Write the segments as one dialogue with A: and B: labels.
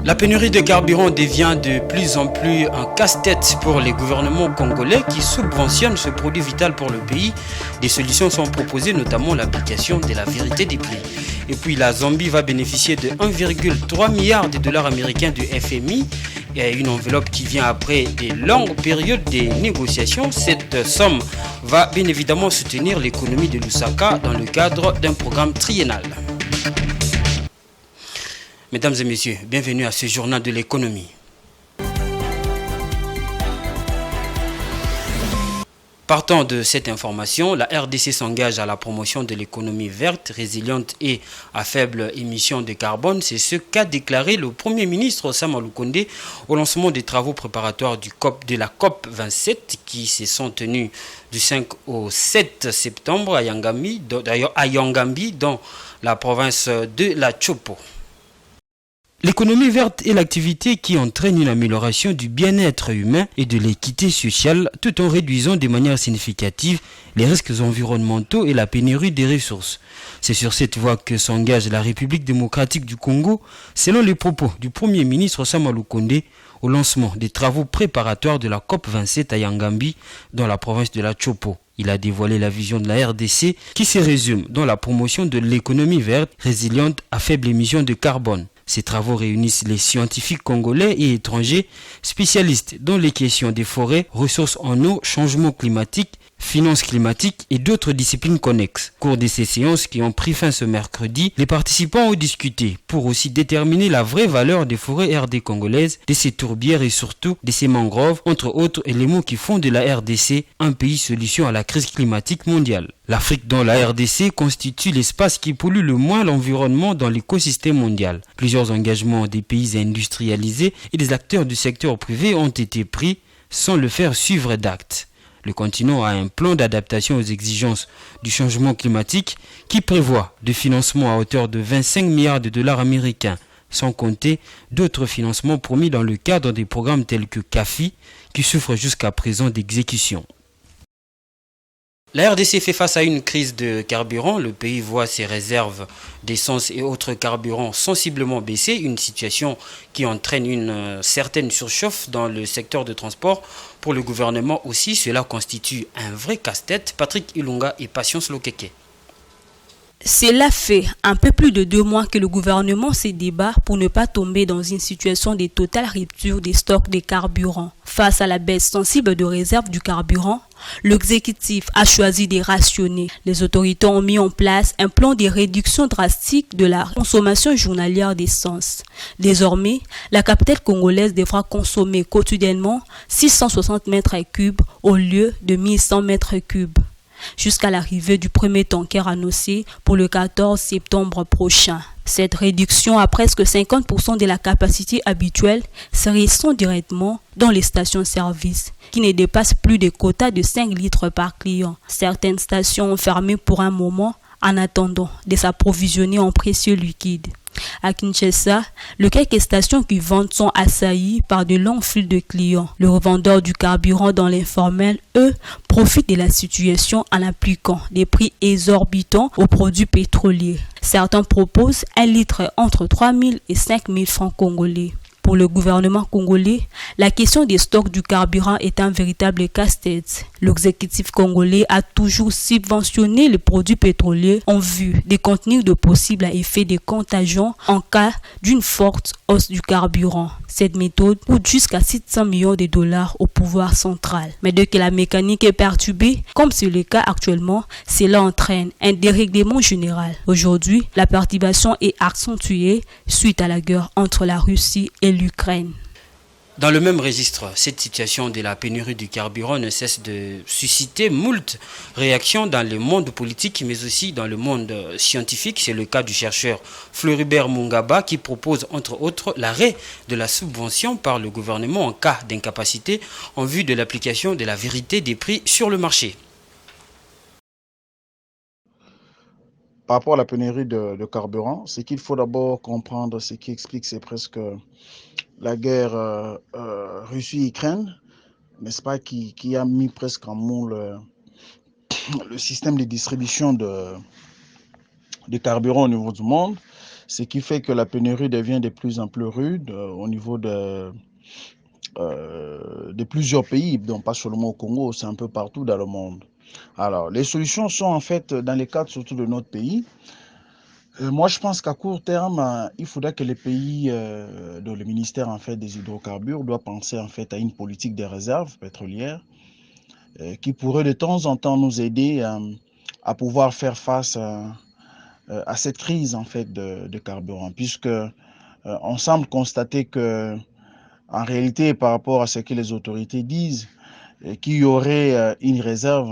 A: La pénurie de carburant devient de plus en plus un casse-tête pour les gouvernements congolais qui subventionnent ce produit vital pour le pays. Des solutions sont proposées, notamment l'application de la vérité des prix. Et puis la Zambie va bénéficier de 1,3 milliard de dollars américains du FMI, et une enveloppe qui vient après des longues périodes de négociations. Cette somme va bien évidemment soutenir l'économie de Lusaka dans le cadre d'un programme triennal. Mesdames et messieurs, bienvenue à ce journal de l'économie. Partant de cette information, la RDC s'engage à la promotion de l'économie verte, résiliente et à faible émission de carbone. C'est ce qu'a déclaré le Premier ministre Sama Lukonde au lancement des travaux préparatoires de la COP 27 qui se sont tenus du 5 au 7 septembre à Yangambi, dans la province de la Chopo. L'économie verte est l'activité qui entraîne une amélioration du bien-être humain et de l'équité sociale tout en réduisant de manière significative les risques environnementaux et la pénurie des ressources. C'est sur cette voie que s'engage la République démocratique du Congo, selon les propos du Premier ministre Sama Lukonde au lancement des travaux préparatoires de la COP 27 à Yangambi dans la province de la Chopo. Il a dévoilé la vision de la RDC qui se résume dans la promotion de l'économie verte, résiliente à faible émission de carbone. Ces travaux réunissent les scientifiques congolais et étrangers spécialistes dans les questions des forêts, ressources en eau, changement climatique, finances climatiques et d'autres disciplines connexes. Au cours de ces séances qui ont pris fin ce mercredi, les participants ont discuté pour aussi déterminer la vraie valeur des forêts RD congolaises, de ses tourbières et surtout de ses mangroves, entre autres éléments qui font de la RDC un pays solution à la crise climatique mondiale. L'Afrique dans la RDC constitue l'espace qui pollue le moins l'environnement dans l'écosystème mondial. Plusieurs engagements des pays industrialisés et des acteurs du secteur privé ont été pris sans le faire suivre d'actes. Le continent a un plan d'adaptation aux exigences du changement climatique qui prévoit des financements à hauteur de 25 milliards de dollars américains, sans compter d'autres financements promis dans le cadre des programmes tels que CAFI qui souffrent jusqu'à présent d'exécution. La RDC fait face à une crise de carburant. Le pays voit ses réserves d'essence et autres carburants sensiblement baisser, une situation qui entraîne une certaine surchauffe dans le secteur de transport. Pour le gouvernement aussi, cela constitue un vrai casse-tête. Patrick Ilunga et Patience Lokeke.
B: Cela fait un peu plus de 2 mois que le gouvernement se débat pour ne pas tomber dans une situation de totale rupture des stocks de carburant. Face à la baisse sensible de réserve du carburant, l'exécutif a choisi de rationner. Les autorités ont mis en place un plan de réduction drastique de la consommation journalière d'essence. Désormais, la capitale congolaise devra consommer quotidiennement 660 mètres cubes au lieu de 1100 mètres cubes, jusqu'à l'arrivée du premier tanker annoncé pour le 14 septembre prochain. Cette réduction à presque 50% de la capacité habituelle se ressent directement dans les stations-service, qui ne dépassent plus des quotas de 5 litres par client. Certaines stations ont fermé pour un moment en attendant de s'approvisionner en précieux liquide. À Kinshasa, les quelques stations qui vendent sont assaillies par de longues files de clients. Les revendeurs du carburant dans l'informel, eux, profitent de la situation en appliquant des prix exorbitants aux produits pétroliers. Certains proposent 1 litre entre 3 000 et 5 000 francs congolais. Pour le gouvernement congolais, la question des stocks du carburant est un véritable casse-tête. L'exécutif congolais a toujours subventionné les produits pétroliers en vue de contenir de possibles effets de contagion en cas d'une forte hausse du carburant. Cette méthode coûte jusqu'à 700 millions de dollars au pouvoir central. Mais dès que la mécanique est perturbée, comme c'est le cas actuellement, cela entraîne un dérèglement général. Aujourd'hui, la perturbation est accentuée suite à la guerre entre la Russie et l'Ukraine.
A: Dans le même registre, cette situation de la pénurie du carburant ne cesse de susciter moult réactions dans le monde politique mais aussi dans le monde scientifique. C'est le cas du chercheur Floribert Mungaba qui propose entre autres l'arrêt de la subvention par le gouvernement en cas d'incapacité en vue de l'application de la vérité des prix sur le marché.
C: Par rapport à la pénurie de carburant, ce qu'il faut d'abord comprendre, ce qui explique, c'est presque la guerre Russie-Ukraine, n'est-ce pas, qui a mis presque en moule le système de distribution de carburant au niveau du monde. Ce qui fait que la pénurie devient de plus en plus rude au niveau de plusieurs pays, donc pas seulement au Congo, c'est un peu partout dans le monde. Alors, les solutions sont en fait dans les cadres surtout de notre pays. Moi, je pense qu'à court terme, il faudra que les pays, dont le ministère en fait des hydrocarbures doit penser en fait à une politique des réserves pétrolières qui pourrait de temps en temps nous aider à pouvoir faire face à cette crise en fait de carburant, puisque on semble constater que en réalité, par rapport à ce que les autorités disent, qu'il y aurait une réserve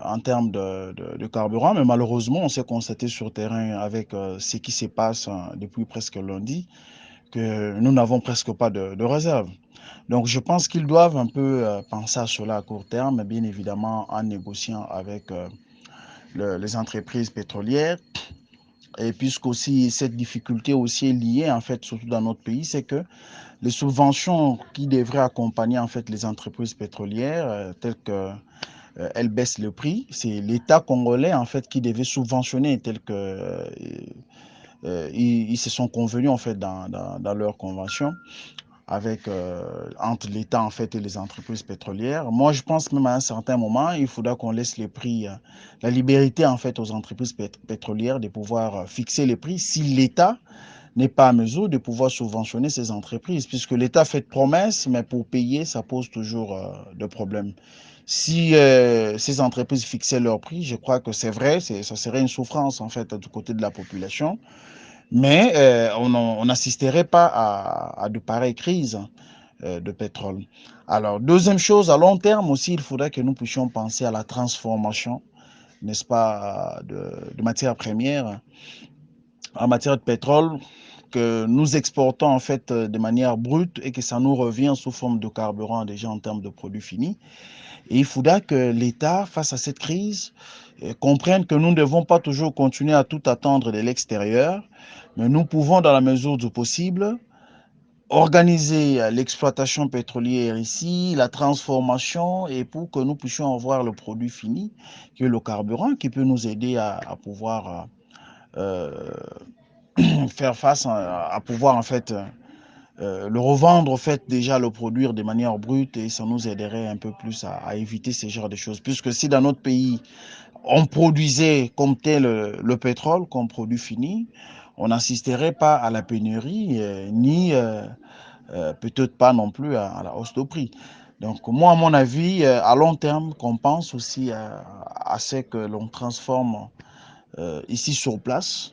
C: en termes de carburant, mais malheureusement, on s'est constaté sur le terrain avec ce qui se passe depuis presque lundi, que nous n'avons presque pas de réserve. Donc je pense qu'ils doivent un peu penser à cela à court terme, bien évidemment en négociant avec les entreprises pétrolières. Et puisque aussi cette difficulté aussi est liée, en fait, surtout dans notre pays, c'est que les subventions qui devraient accompagner en fait les entreprises pétrolières, telles que elles baissent le prix, c'est l'État congolais en fait qui devait subventionner, tel que ils se sont convenus en fait dans leur convention avec entre l'État en fait et les entreprises pétrolières. Moi, je pense même à un certain moment, il faudra qu'on laisse les prix, la liberté en fait aux entreprises pétrolières de pouvoir fixer les prix si l'État n'est pas à mesure de pouvoir subventionner ces entreprises, puisque l'État fait de promesses, mais pour payer, ça pose toujours de problèmes. Si ces entreprises fixaient leur prix, je crois que c'est vrai, ça serait une souffrance en fait du côté de la population, mais on n'assisterait pas à de pareilles crises de pétrole. Alors, deuxième chose, à long terme aussi, il faudrait que nous puissions penser à la transformation, n'est-ce pas, de matières premières en matière de pétrole que nous exportons en fait de manière brute et que ça nous revient sous forme de carburant déjà en termes de produits finis. Et il faudra que l'État, face à cette crise, comprenne que nous ne devons pas toujours continuer à tout attendre de l'extérieur, mais nous pouvons, dans la mesure du possible, organiser l'exploitation pétrolière ici, la transformation, et pour que nous puissions avoir le produit fini, qui est le carburant, qui peut nous aider à pouvoir faire face à pouvoir en fait le revendre, en fait, déjà le produire de manière brute, et ça nous aiderait un peu plus à éviter ce genre de choses. Puisque si dans notre pays, on produisait comme tel le pétrole comme produit fini, on n'assisterait pas à la pénurie, ni peut-être pas non plus à la hausse de prix. Donc moi, à mon avis, à long terme, qu'on pense aussi à ce que l'on transforme ici sur place,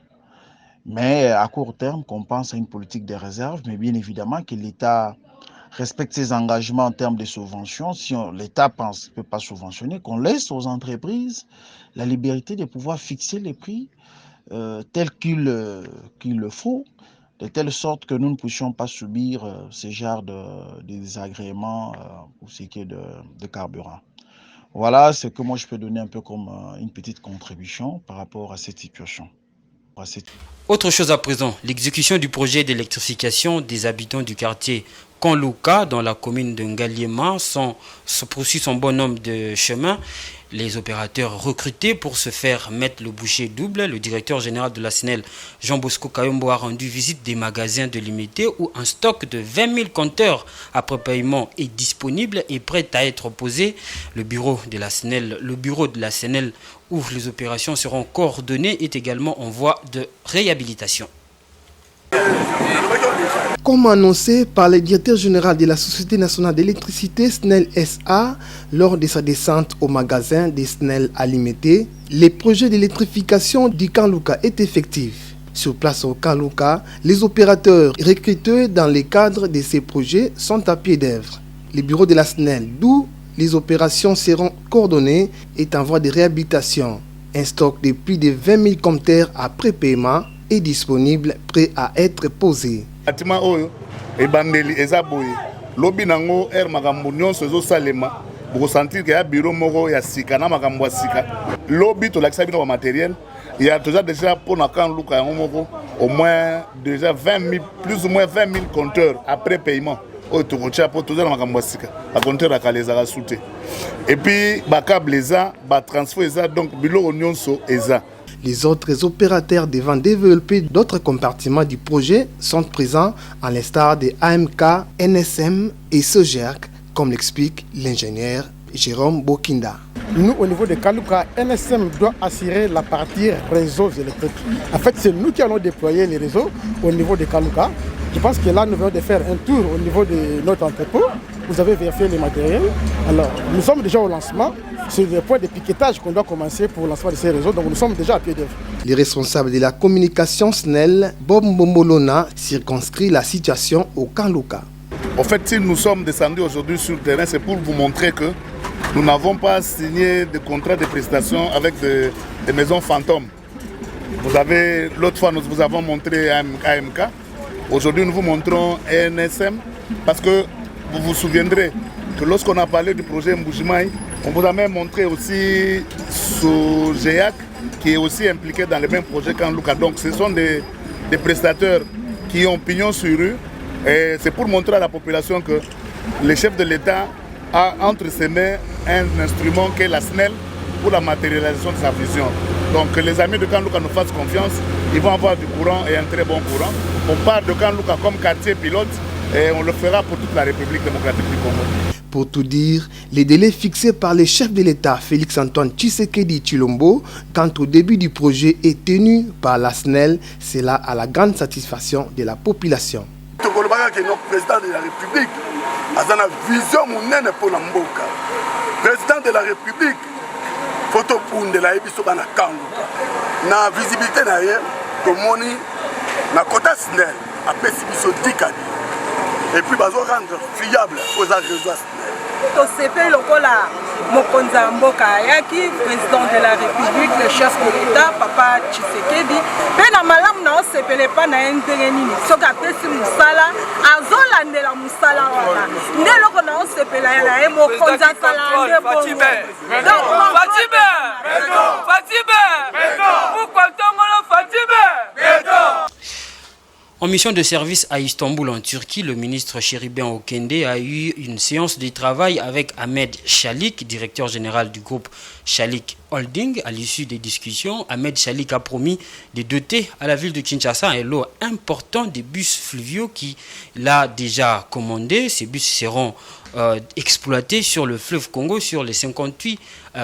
C: mais à court terme, qu'on pense à une politique de réserve, mais bien évidemment que l'État respecte ses engagements en termes de subventions. Si l'État pense ne peut pas subventionner, qu'on laisse aux entreprises la liberté de pouvoir fixer les prix tels qu'il le faut, de telle sorte que nous ne puissions pas subir ce genre de désagréments pour ce qui est de carburant. Voilà ce que moi je peux donner un peu comme une petite contribution par rapport à cette situation.
A: Autre chose à présent, l'exécution du projet d'électrification des habitants du quartier Kanlouka dans la commune de Ngaliema se poursuit son bon nombre de chemins. Les opérateurs recrutés pour se faire mettre le boucher double, le directeur général de la SNEL, Jean Bosco Kayombo, a rendu visite des magasins de limité où un stock de 20 000 compteurs après paiement est disponible et prêt à être posé. Le bureau de la SNEL où les opérations seront coordonnées est également en voie de réhabilitation.
D: Comme annoncé par le directeur général de la Société nationale d'électricité SNEL SA lors de sa descente au magasin des SNEL à Limité, le projet d'électrification du Kanlouka est effectif. Sur place au Kanlouka, les opérateurs recrutés dans le cadre de ces projets sont à pied d'œuvre. Le bureau de la SNEL, d'où les opérations seront coordonnées, est en voie de réhabilitation. Un stock de plus de 20 000 compteurs à prépaiement est disponible, prêt à être posé.
E: Bâtiment oyo ebandeli eza boye lobi nango makambo nyonso ezosalema bokosentir ke ya bureau moko ya sika na makambo ya sika lobi tolakisa bino ba matériel ya toza déjà pour na Kanlouka yango moko au moins déjà 20 000 plus ou moins 20 000 compteurs après paiement oyo tokotia po toza na makambo ya sika ba compteur akala ezaka sute et puis ba câble eza ba transfert eza donc biloko nyonso eza.
D: Les autres opérateurs devant développer d'autres compartiments du projet sont présents à l'instar des AMK, NSM et SOGERC, comme l'explique l'ingénieur Jérôme Bokinda.
F: Nous, au niveau de Kaluka, NSM doit assurer la partie réseaux électriques. En fait, c'est nous qui allons déployer les réseaux au niveau de Kaluka. Je pense que là, nous venons de faire un tour au niveau de notre entrepôt. Vous avez vérifié les matériels. Alors, nous sommes déjà au lancement. C'est le point de piquetage qu'on doit commencer pour le lancement de ces réseaux. Donc, nous sommes déjà à pied d'œuvre.
D: Les responsables de la communication SNEL, Bob Mbombolona, circonscrit la situation au Kaluka.
E: En fait, si nous sommes descendus aujourd'hui sur le terrain, c'est pour vous montrer que nous n'avons pas signé de contrat de prestation avec des maisons fantômes. Vous avez, l'autre fois, nous vous avons montré AMK. Aujourd'hui, nous vous montrons NSM parce que vous vous souviendrez que lorsqu'on a parlé du projet Mbujimaï, on vous a même montré aussi SOGEAC qui est aussi impliqué dans le même projet qu'Anluka. Donc, ce sont des prestateurs qui ont pignon sur rue. Et c'est pour montrer à la population que le chef de l'État a entre ses mains un instrument qu'est la SNEL pour la matérialisation de sa vision. Donc que les amis de Kanluka nous fassent confiance, ils vont avoir du courant et un très bon courant. On parle de Kanluka comme quartier pilote et on le fera pour toute la République démocratique du Congo.
D: Pour tout dire, les délais fixés par le chef de l'État, Félix-Antoine Tshisekedi Tshilombo, quant au début du projet est tenu par la SNEL, c'est là à la grande satisfaction de la population.
G: Notre président de la République a une vision pour la mboka. Président de la République, photo pour de la Ebisoba na Kanluka. Na visibilité na ye, comme na quota SNEL, à Pessibiso Dikadi. Et puis, bazo rendre fiable aux réseaux SNEL.
H: Tosepe lokola mokonza mboka yaki président de la République, le chef de l'État, papa Tshisekedi. Pena malamu na osepele pa na ndenge nini. Soka pesi musala, azolandela musala wana. Nde loko na osepela ya na mokonza sala nde bongo. Pourquoi tongolo Fatime?
A: En mission de service à Istanbul, en Turquie, le ministre Chéribin Okende a eu une séance de travail avec Ahmed Chalik, directeur général du groupe Chalik Holding. À l'issue des discussions, Ahmed Chalik a promis de doter à la ville de Kinshasa un lot important de bus fluviaux qu'il a déjà commandé. Ces bus seront exploités sur le fleuve Congo sur les 58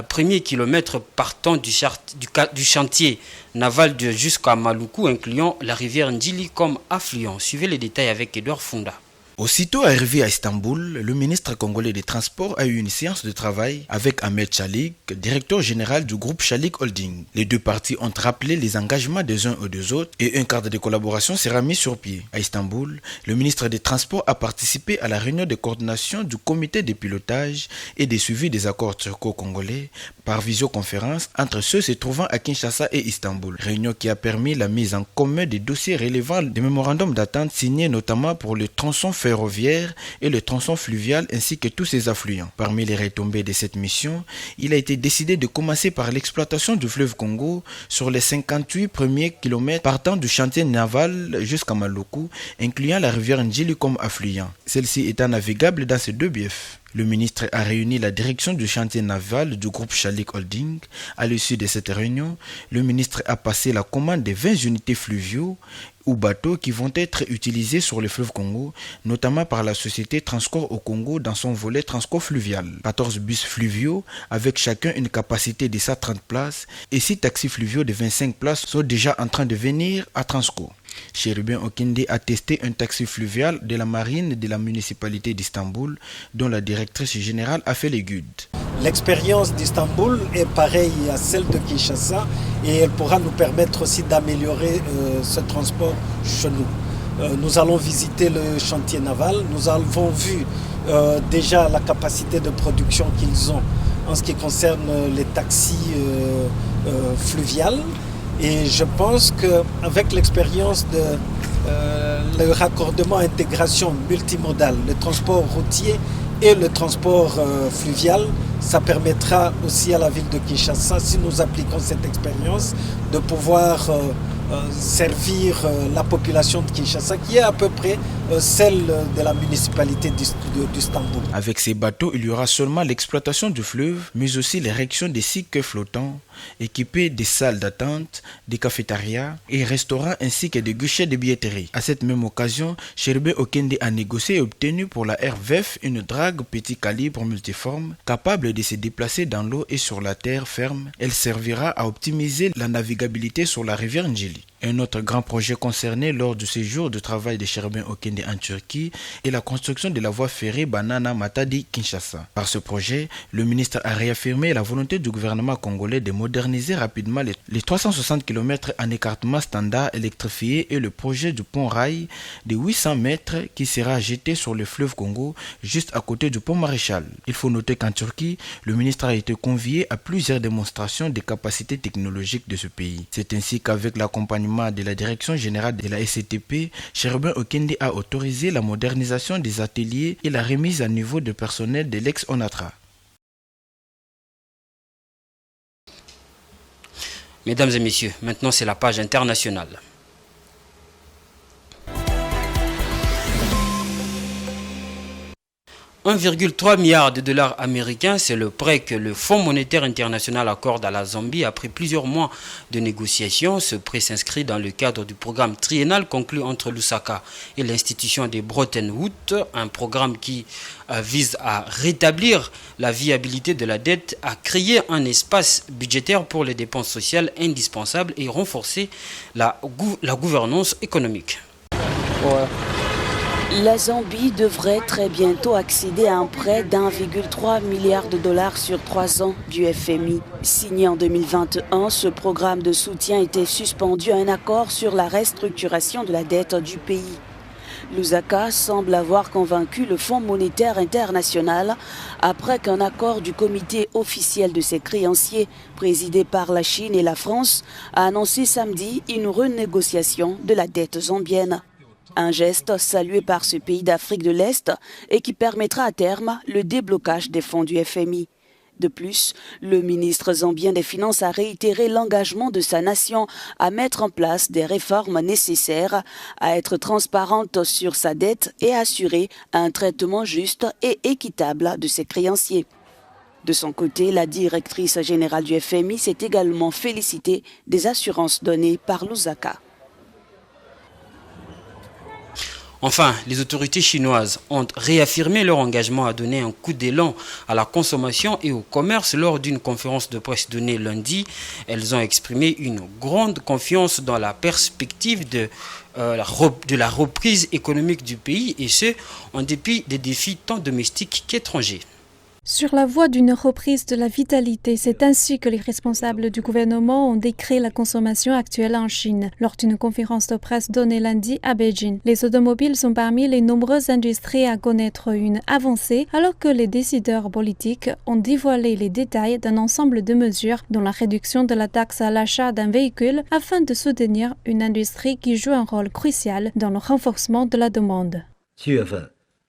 A: premiers kilomètres partant du chantier naval jusqu'à Maluku, incluant la rivière Ndjili comme affluent. Suivez les détails avec Edouard Funda.
I: Aussitôt arrivé à Istanbul, le ministre congolais des Transports a eu une séance de travail avec Ahmed Chalik, directeur général du groupe Chalik Holding. Les deux parties ont rappelé les engagements des uns et des autres et un cadre de collaboration sera mis sur pied. À Istanbul, le ministre des Transports a participé à la réunion de coordination du comité de pilotage et de suivi des accords turco-congolais par visioconférence entre ceux se trouvant à Kinshasa et Istanbul. Réunion qui a permis la mise en commun des dossiers relevant des mémorandums d'attente signés notamment pour le tronçon ferroviaire et le tronçon fluvial ainsi que tous ses affluents. Parmi les retombées de cette mission, il a été décidé de commencer par l'exploitation du fleuve Congo sur les 58 premiers kilomètres partant du chantier naval jusqu'à Maluku, incluant la rivière Ndjili comme affluent. Celle-ci étant navigable dans ces deux biefs. Le ministre a réuni la direction du chantier naval du groupe Chalik Holding. À l'issue de cette réunion, le ministre a passé la commande de 20 unités fluviaux ou bateaux qui vont être utilisés sur le fleuve Congo, notamment par la société Transcorp au Congo dans son volet Transcorp fluvial. 14 bus fluviaux avec chacun une capacité de 130 places et 6 taxis fluviaux de 25 places sont déjà en train de venir à Transcorp. Chéribin Okende a testé un taxi fluvial de la marine de la municipalité d'Istanbul dont la directrice générale a fait l'étude.
J: L'expérience d'Istanbul est pareille à celle de Kinshasa et elle pourra nous permettre aussi d'améliorer ce transport chez nous. Nous allons visiter le chantier naval, nous avons vu déjà la capacité de production qu'ils ont en ce qui concerne les taxis fluviales. Et je pense qu'avec l'expérience de le raccordement intégration multimodale, le transport routier et le transport fluvial, ça permettra aussi à la ville de Kinshasa, si nous appliquons cette expérience, de pouvoir servir la population de Kinshasa, qui est à peu près celle de la municipalité d'Istanbul.
I: Avec ces bateaux, il y aura seulement l'exploitation du fleuve, mais aussi l'érection des 6 quais flottants équipés des salles d'attente, des cafétérias et restaurants ainsi que des guichets de billetterie. À cette même occasion, Cherbin Okende a négocié et obtenu pour la RVF une drague petit calibre multiforme capable de se déplacer dans l'eau et sur la terre ferme. Elle servira à optimiser la navigabilité sur la rivière Njili. Un autre grand projet concerné lors du séjour de travail de Cherbin Okende en Turquie est la construction de la voie ferrée Banana-Matadi-Kinshasa. Par ce projet, le ministre a réaffirmé la volonté du gouvernement congolais de moderniser rapidement les 360 km en écartement standard électrifié et le projet du pont-rail de 800 mètres qui sera jeté sur le fleuve Congo juste à côté du pont Maréchal. Il faut noter qu'en Turquie, le ministre a été convié à plusieurs démonstrations des capacités technologiques de ce pays. C'est ainsi qu'avec l'accompagnement de la direction générale de la SCTP, Cherbin Okende a autorisé la modernisation des ateliers et la remise à niveau de personnel de l'ex-ONATRA.
A: Mesdames et messieurs, maintenant c'est la page internationale. $1,3 milliard américains, c'est le prêt que le Fonds monétaire international accorde à la Zambie après plusieurs mois de négociations. Ce prêt s'inscrit dans le cadre du programme triennal conclu entre Lusaka et l'institution de Bretton Woods, un programme qui vise à rétablir la viabilité de la dette, à créer un espace budgétaire pour les dépenses sociales indispensables et renforcer la gouvernance économique.
K: Ouais. La Zambie devrait très bientôt accéder à un prêt d'$1,3 milliard sur 3 ans du FMI. Signé en 2021, ce programme de soutien était suspendu à un accord sur la restructuration de la dette du pays. Lusaka semble avoir convaincu le Fonds monétaire international après qu'un accord du comité officiel de ses créanciers, présidé par la Chine et la France, a annoncé samedi une renégociation de la dette zambienne. Un geste salué par ce pays d'Afrique de l'Est et qui permettra à terme le déblocage des fonds du FMI. De plus, le ministre zambien des Finances a réitéré l'engagement de sa nation à mettre en place des réformes nécessaires, à être transparente sur sa dette et à assurer un traitement juste et équitable de ses créanciers. De son côté, la directrice générale du FMI s'est également félicitée des assurances données par Lusaka.
A: Enfin, les autorités chinoises ont réaffirmé leur engagement à donner un coup d'élan à la consommation et au commerce lors d'une conférence de presse donnée lundi. Elles ont exprimé une grande confiance dans la perspective de la reprise économique du pays et ce, en dépit des défis tant domestiques qu'étrangers.
L: Sur la voie d'une reprise de la vitalité, c'est ainsi que les responsables du gouvernement ont décrit la consommation actuelle en Chine lors d'une conférence de presse donnée lundi à Beijing. Les automobiles sont parmi les nombreuses industries à connaître une avancée alors que les décideurs politiques ont dévoilé les détails d'un ensemble de mesures dont la réduction de la taxe à l'achat d'un véhicule afin de soutenir une industrie qui joue un rôle crucial dans le renforcement de la demande.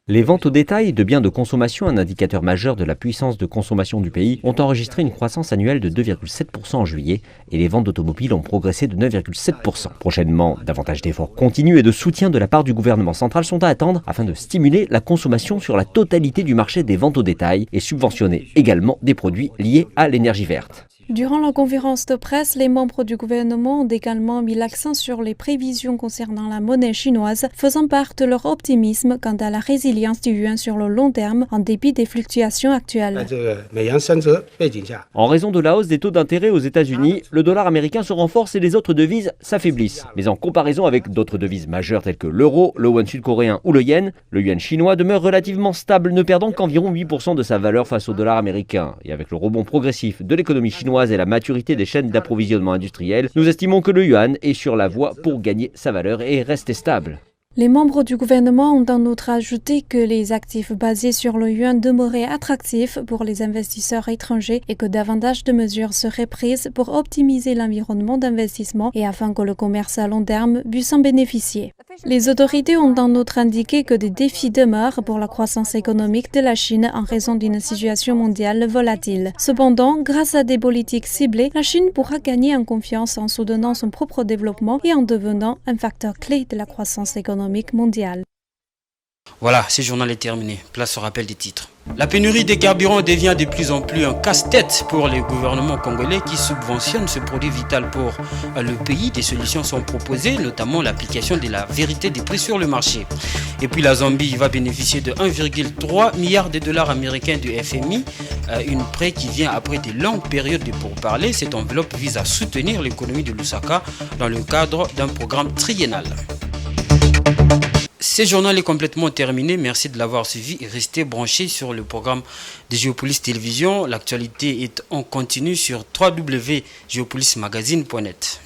M: Les ventes au détail de biens de consommation, un indicateur majeur de la puissance de consommation du pays, ont enregistré une croissance annuelle de 2,7% en juillet et les ventes d'automobiles ont progressé de 9,7%. Prochainement, davantage d'efforts continus et de soutien de la part du gouvernement central sont à attendre afin de stimuler la consommation sur la totalité du marché des ventes au détail et subventionner également des produits liés à l'énergie verte.
L: Durant la conférence de presse, les membres du gouvernement ont également mis l'accent sur les prévisions concernant la monnaie chinoise, faisant part de leur optimisme quant à la résilience du yuan sur le long terme en dépit des fluctuations actuelles.
M: En raison de la hausse des taux d'intérêt aux États-Unis, le dollar américain se renforce et les autres devises s'affaiblissent. Mais en comparaison avec d'autres devises majeures telles que l'euro, le won sud-coréen ou le yuan chinois demeure relativement stable, ne perdant qu'environ 8% de sa valeur face au dollar américain. Et avec le rebond progressif de l'économie chinoise et la maturité des chaînes d'approvisionnement industrielles, nous estimons que le yuan est sur la voie pour gagner sa valeur et rester stable.
L: Les membres du gouvernement ont en outre ajouté que les actifs basés sur le yuan demeuraient attractifs pour les investisseurs étrangers et que davantage de mesures seraient prises pour optimiser l'environnement d'investissement et afin que le commerce à long terme puisse en bénéficier. Les autorités ont en outre indiqué que des défis demeurent pour la croissance économique de la Chine en raison d'une situation mondiale volatile. Cependant, grâce à des politiques ciblées, la Chine pourra gagner en confiance en soutenant son propre développement et en devenant un facteur clé de la croissance économique mondiale.
A: Voilà, ce journal est terminé. Place au rappel des titres. La pénurie des carburants devient de plus en plus un casse-tête pour les gouvernements congolais qui subventionnent ce produit vital pour le pays. Des solutions sont proposées, notamment l'application de la vérité des prix sur le marché. Et puis la Zambie va bénéficier de 1,3 milliard de dollars américains du FMI, une prêt qui vient après de longues périodes de pourparlers. Cette enveloppe vise à soutenir l'économie de Lusaka dans le cadre d'un programme triennal. Ce journal est complètement terminé. Merci de l'avoir suivi et restez branchés sur le programme de Géopolis Télévision. L'actualité est en continu sur www.geopolismagazine.net.